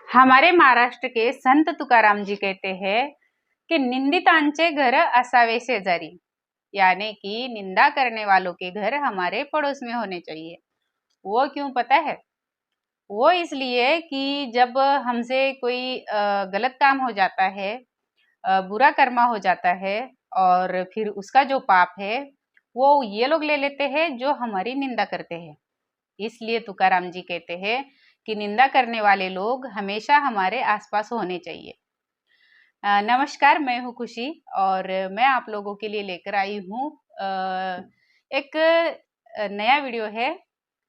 हमारे महाराष्ट्र के संत तुकाराम जी कहते हैं कि निंदितांचे घर असावे शेजारी, यानी कि निंदा करने वालों के घर हमारे पड़ोस में होने चाहिए। वो क्यों पता है? वो इसलिए कि जब हमसे कोई गलत काम हो जाता है, बुरा कर्मा हो जाता है और फिर उसका जो पाप है वो ये लोग ले लेते हैं जो हमारी निंदा करते हैं। इसलिए तुकाराम जी कहते हैं कि निंदा करने वाले लोग हमेशा हमारे आसपास होने चाहिए। नमस्कार, मैं हूँ खुशी और मैं आप लोगों के लिए लेकर आई हूँ एक नया वीडियो है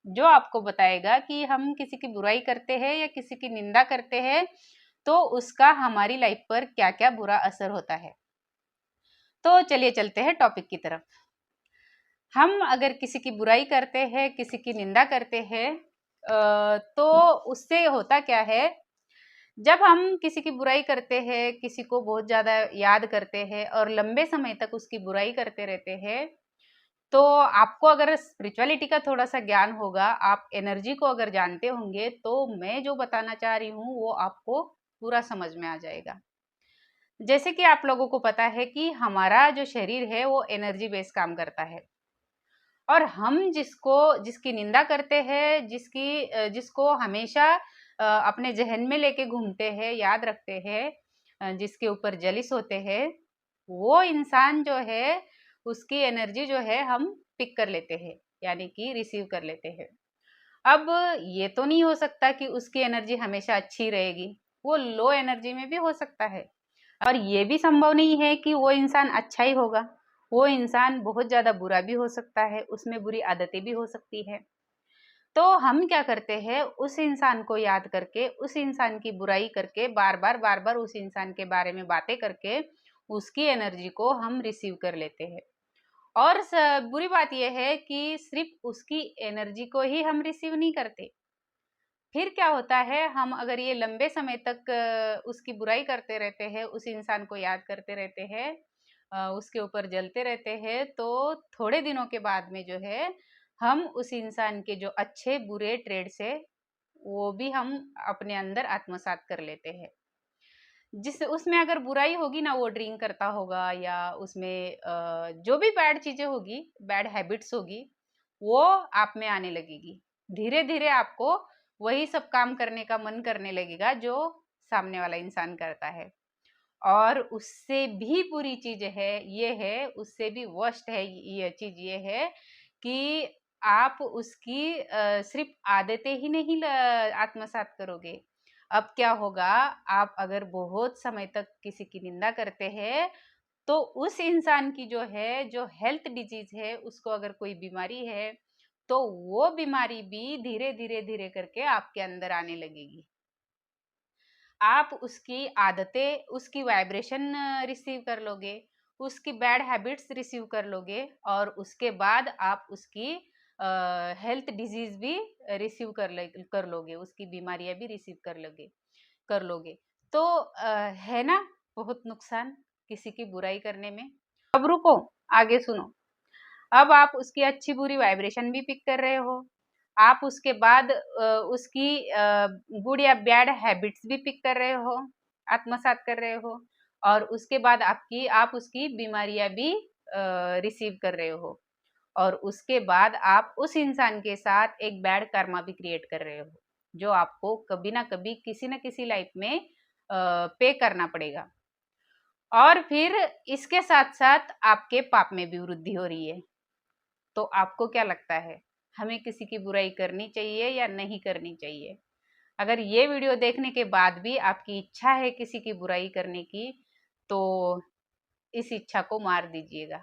जो आपको बताएगा कि हम किसी की बुराई करते हैं या किसी की निंदा करते हैं तो उसका हमारी लाइफ पर क्या-क्या बुरा असर होता है। तो चलिए चलते हैं टॉपिक की तरफ। हम अगर किसी की बुराई करते हैं, किसी की निंदा करते हैं तो उससे होता क्या है, जब हम किसी की बुराई करते हैं, किसी को बहुत ज़्यादा याद करते हैं और लंबे समय तक उसकी बुराई करते रहते हैं, तो आपको अगर स्पिरिचुअलिटी का थोड़ा-सा ज्ञान होगा, आप एनर्जी को अगर जानते होंगे, तो मैं जो बताना चाह रही हूँ, वो आपको पूरा समझ में आ जाएगा। जैसे कि आप लोगों को पता है कि हमारा जो शरीर है, वो एनर्जी बेस्ड काम करता है। और हम जिसकी निंदा करते हैं, जिसको हमेशा अपने ज़हन में लेके घूमते हैं, याद रखते हैं, जिसके ऊपर जेलस होते हैं, वो इंसान जो है, उसकी एनर्जी जो है हम पिक कर लेते हैं, यानी कि रिसीव कर लेते हैं। अब ये तो नहीं हो सकता कि उसकी एनर्जी हमेशा अच्छी रहेगी, वो लो एनर्जी में भी हो सकता है। और ये भी संभव नहीं है कि वो इंसान अच्छा ही होगा, वो इंसान बहुत ज़्यादा बुरा भी हो सकता है, उसमें बुरी आदतें भी हो सकती है। तो हम क्या करते हैं, उस इंसान को याद करके, उस इंसान की बुराई करके, बार-बार उस इंसान के बारे में बातें करके, उसकी एनर्जी को हम रिसीव कर लेते हैं। और बुरी बात यह है कि सिर्फ उसकी एनर्जी को ही हम रिसीव नहीं करते। फिर क्या होता है, हम अगर ये लंबे समय तक उसकी बुराई करते रहते हैं, उस इंसान को याद करते रहते हैं, उसके ऊपर जलते रहते हैं, तो थोड़े दिनों के बाद में जो है, हम उस इंसान के जो अच्छे बुरे ट्रेड्स है, वो भी हम अपने अंदर आत्मसात कर लेते हैं। जिस उसमें अगर बुराई होगी ना, वो ड्रिंक करता होगा या उसमें जो भी बैड चीज़ें होगी, बैड हैबिट्स होगी, वो आप में आने लगेगी। धीरे-धीरे आपको वही सब काम करने का मन करने लगेगा जो सामने वाला इंसान करता है। और उससे भी बुरी चीज़ है, उससे भी वर्स्ट है ये चीज़ ये है कि आप उसकी सिर्फ़ आदतें ही नहीं आत्मसात करोगे। अब क्या होगा, आप अगर बहुत समय तक किसी की निंदा करते हैं, तो उस इंसान की जो हेल्थ डिज़ीज़ है, उसको अगर कोई बीमारी है, तो वो बीमारी भी धीरे करके आपके अंदर आने लगेगी। आप उसकी आदतें, उसकी वाइब्रेशन रिसीव कर लोगे, उसकी बैड हैबिट्स रिसीव कर लोगे और उसके बाद आप उसकी हेल्थ डिज़ीज़ भी रिसीव कर लोगे, उसकी बीमारियाँ भी रिसीव कर लोगे। तो है ना बहुत नुकसान किसी की बुराई करने में। अब रुको, आगे सुनो। अब आप उसकी अच्छी-बुरी वाइब्रेशन भी पिक कर रहे हो। आप उसके बाद उसकी गुड या बैड हैबिट्स भी पिक कर रहे हो, आत्मसात कर रहे हो और उसके बाद आप उसकी बीमारियाँ भी रिसीव कर रहे हो और उसके बाद आप उस इंसान के साथ एक बैड कर्मा भी क्रिएट कर रहे हो, जो आपको कभी ना कभी किसी न किसी लाइफ में पे करना पड़ेगा। और फिर इसके साथ-साथ आपके पाप में भी वृद्धि हो रही है। तो आपको क्या लगता है, हमें किसी की बुराई करनी चाहिए या नहीं करनी चाहिए? अगर ये वीडियो देखने के बाद भी आपकी इच्छा है किसी की बुराई करने की, तो इस इच्छा को मार दीजिएगा।